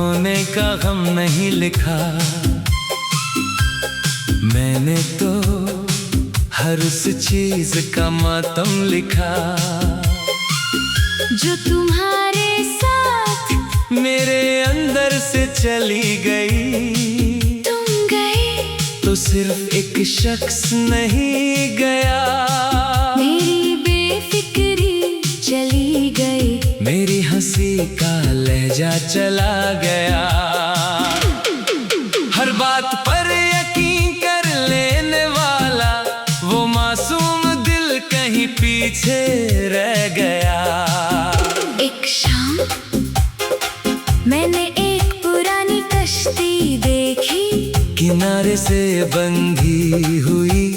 खोने का गम नहीं लिखा। मैंने तो हर उस चीज का मातम लिखा जो तुम्हारे साथ मेरे अंदर से चली गई। तुम गए तो सिर्फ एक शख्स नहीं गया, मेरी बेफिक्री चली गई, मेरी हंसी का लहजा चला गया। हर बात पर यकीन कर लेने वाला वो मासूम दिल कहीं पीछे रह गया। एक शाम मैंने एक पुरानी कश्ती देखी, किनारे से बंधी हुई,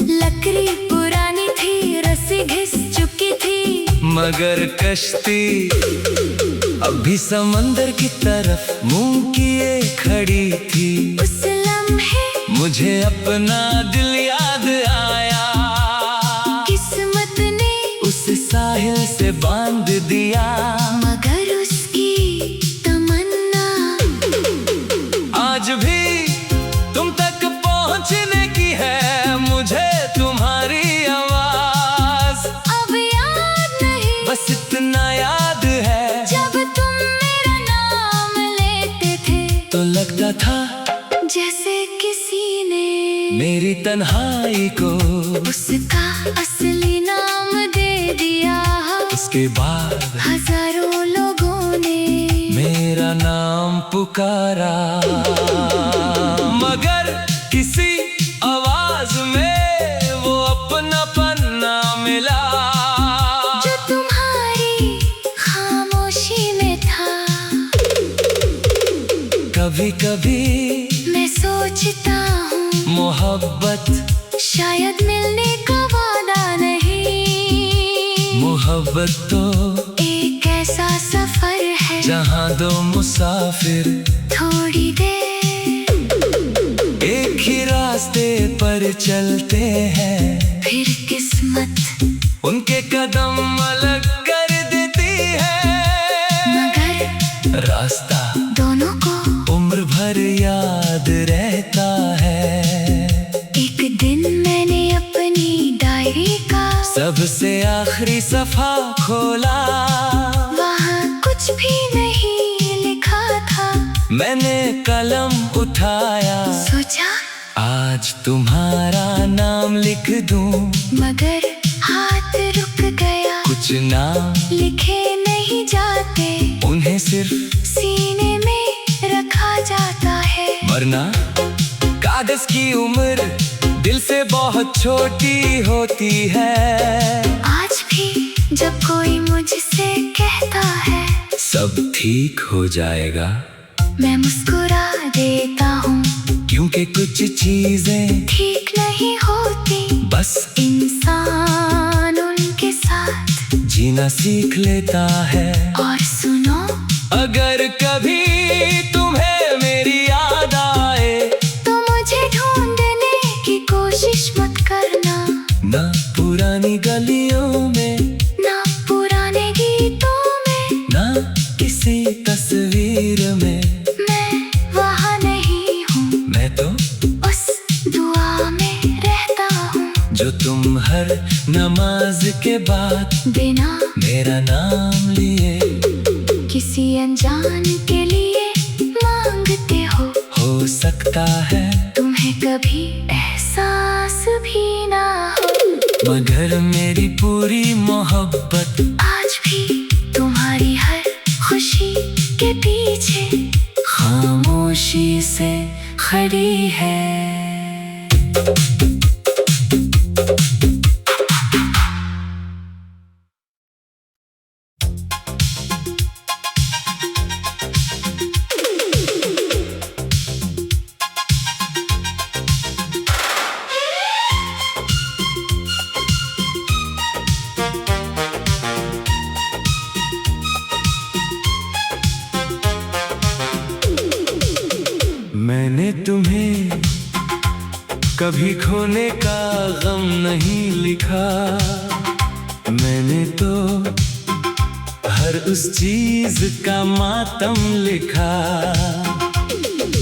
लकड़ी पुरानी थी, रस्सी घिस चुकी थी, मगर कश्ती अभी समंदर की तरफ मुंह किए खड़ी थी। उस लम्हे मुझे अपना दिल याद आया, किस्मत ने उस साहिल से बांध दिया। मगर उसकी तमन्ना आज भी तुम तक पहुंचने की है, मुझे तुम्हारी आवाज अब याद नहीं, बस इतना याद है जब तुम मेरा नाम लेते थे तो लगता था जैसे किसी ने मेरी तन्हाई को उसका असली नाम दे दिया। उसके बाद हजारों लोगों ने मेरा नाम पुकारा, मगर किसी आवाज में वो अपनापन ना मिला जो तुम्हारी खामोशी में था। कभी कभी मैं सोचता हूँ मोहब्बत शायद मिलने का वादा नहीं, मोहब्बत तो एक ऐसा सफर है जहाँ दो मुसाफिर थोड़ी देर एक ही रास्ते पर चलते हैं, फिर किस्मत उनके कदम अलग कर देती है, मगर रास्ता दोनों को उम्र भर याद रहता है। एक दिन मैंने अपनी डायरी का सबसे आखिरी सफा खोला, वहाँ कुछ भी नहीं लिखा था। मैंने कलम उठाया, सोचा आज तुम्हारा नाम लिख दूं, मगर हाथ रुक गया, कुछ नाम लिखे नहीं जाते, उन्हें सिर्फ सीने में रखा जाता है। वरना कागज की उम्र दिल से बहुत छोटी होती है। आज भी जब कोई मुझसे कहता है सब ठीक हो जाएगा, मैं मुस्कुरा देता हूँ, क्योंकि कुछ चीजें ठीक नहीं होती, बस इंसान उनके साथ जीना सीख लेता है। और सुनो, अगर कभी तुम्हें मेरी याद आए तो मुझे ढूंढने की कोशिश मत करना, ना पुरानी गलियों में, ना पुराने गीतों में, ना किसी तस्वीर में, मैं वहाँ नहीं हूँ, मैं तो उस दुआ में रहता हूँ जो तुम हर नमाज के बाद बिना मेरा नाम लिए किसी अनजान के लिए मांगते हो सकता है तुम्हें कभी एहसास भी ना हो, मगर मेरी पूरी मोहब्बत आज भी तुम्हारी हर खुशी के पीछे खामोशी से खड़ी है। मैंने तुम्हें कभी खोने का गम नहीं लिखा, मैंने तो हर उस चीज का मातम लिखा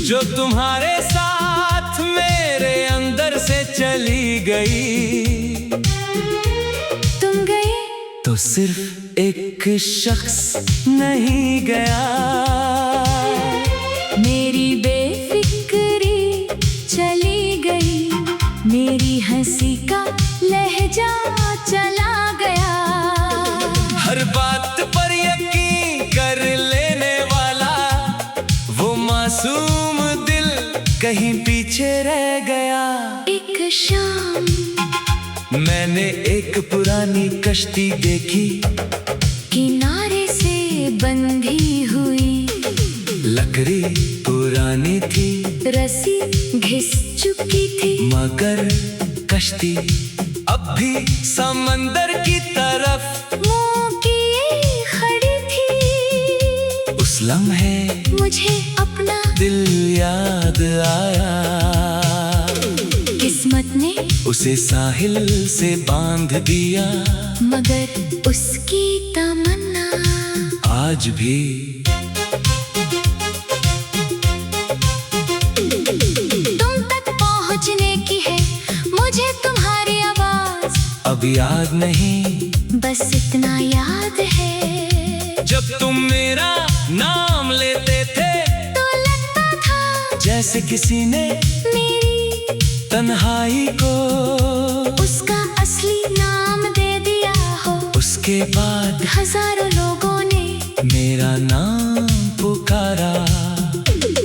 जो तुम्हारे साथ मेरे अंदर से चली गई। तुम गए तो सिर्फ एक शख्स नहीं गया, मेरी बेफिक्री चली गई, मेरी हंसी का लहजा चला गया। हर बात पर यकीन कर लेने वाला वो मासूम दिल कहीं पीछे रह गया। एक शाम मैंने एक पुरानी कश्ती देखी, किनारे से बंधी हुई, लकड़ी पुरानी थी, रस्सी घिस चुकी थी, मगर कश्ती अब भी समंदर की तरफ मुंह किए खड़ी थी। उस लम्हे मुझे अपना दिल याद आया, किस्मत ने उसे साहिल से बांध दिया, मगर उसकी तमन्ना आज भी तुम तक पहुंचने की है। मुझे तुम्हारी आवाज अब याद नहीं, बस इतना याद है, जब तुम मेरा नाम लेते थे तो लगता था जैसे किसी ने मेरी तन्हाई को उसका असली नाम दे दिया हो। उसके बाद हजारों लोगों ने मेरा नाम पुकारा,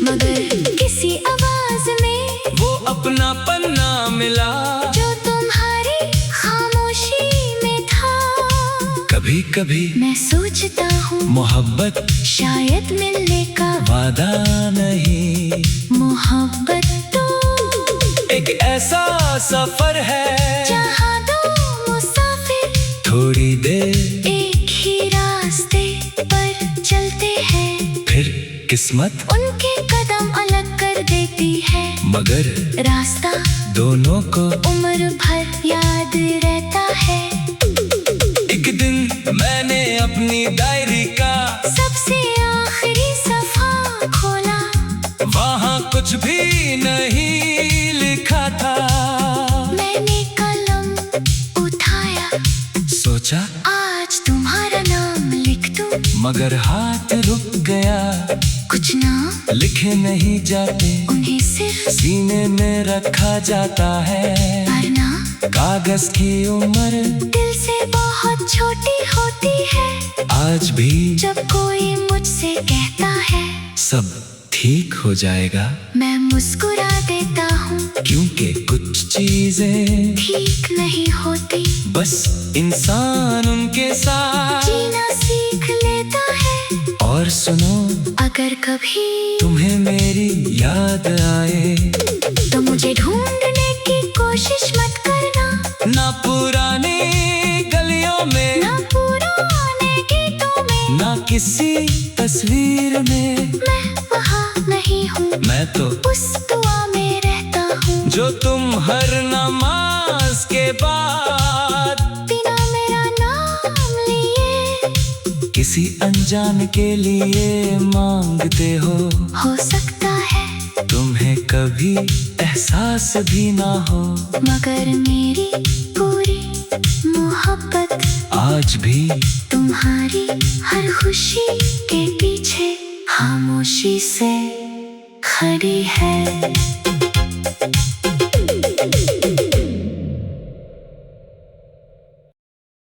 मगर किसी आवाज में वो अपनापन ना मिला जो तुम्हारी खामोशी में था। कभी कभी मैं सोचता हूँ मोहब्बत शायद मिलने का वादा नहीं, मोहब्बत तो एक ऐसा सफर है जहाँ दो मुसाफिर थोड़ी देर एक ही रास्ते पर चलते हैं, फिर किस्मत उनके कदम अलग कर देती है, मगर रास्ता दोनों को उम्र भर याद रहता है। एक दिन मैंने अपनी डायरी का सबसे आखिरी सफा खोला, वहाँ कुछ भी नहीं लिखा था। मैंने कलम उठाया, सोचा आज तुम्हारा नाम लिख दूं, मगर हाथ रुक गया, कुछ नाम लिखे नहीं जाते, उन्हें सिर्फ सीने में रखा जाता है। वरना कागज की उम्र दिल से बहुत छोटी होती है। आज भी जब कोई मुझसे कहता है सब ठीक हो जाएगा, मैं मुस्कुरा देता हूँ, क्योंकि कुछ चीजें ठीक नहीं होती, बस इंसान उनके साथ जीना सीख लेता है। और सुनो, अगर कभी तुम्हें मेरी याद आए तो मुझे ढूंढने की कोशिश मत करना, ना पुरानी गलियों में, ना पुराने गीतों में, ना किसी तस्वीर में, मैं वहाँ नहीं हूँ, मैं तो उस दुआ में रहता हूँ जो तुम हर नमाज के बाद बिना मेरा नाम लिए किसी अनजान के लिए मांगते हो सकता है तुम्हें कभी एहसास भी ना हो, मगर मेरी पूरी मोहब्बत आज भी तुम्हारी हर खुशी के पीछे खामोशी से खड़ी है।